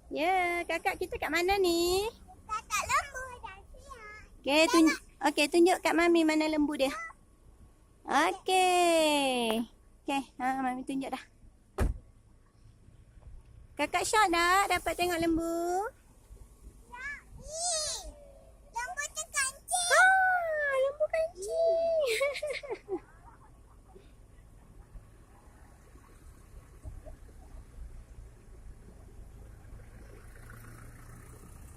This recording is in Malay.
Ya, kakak kita kat mana ni? Kakak lembu dan siap. Okey, tunjuk kat Mami mana lembu dia. Okey. Okey, Mami tunjuk dah. Kakak Syah dah dapat tengok lembu.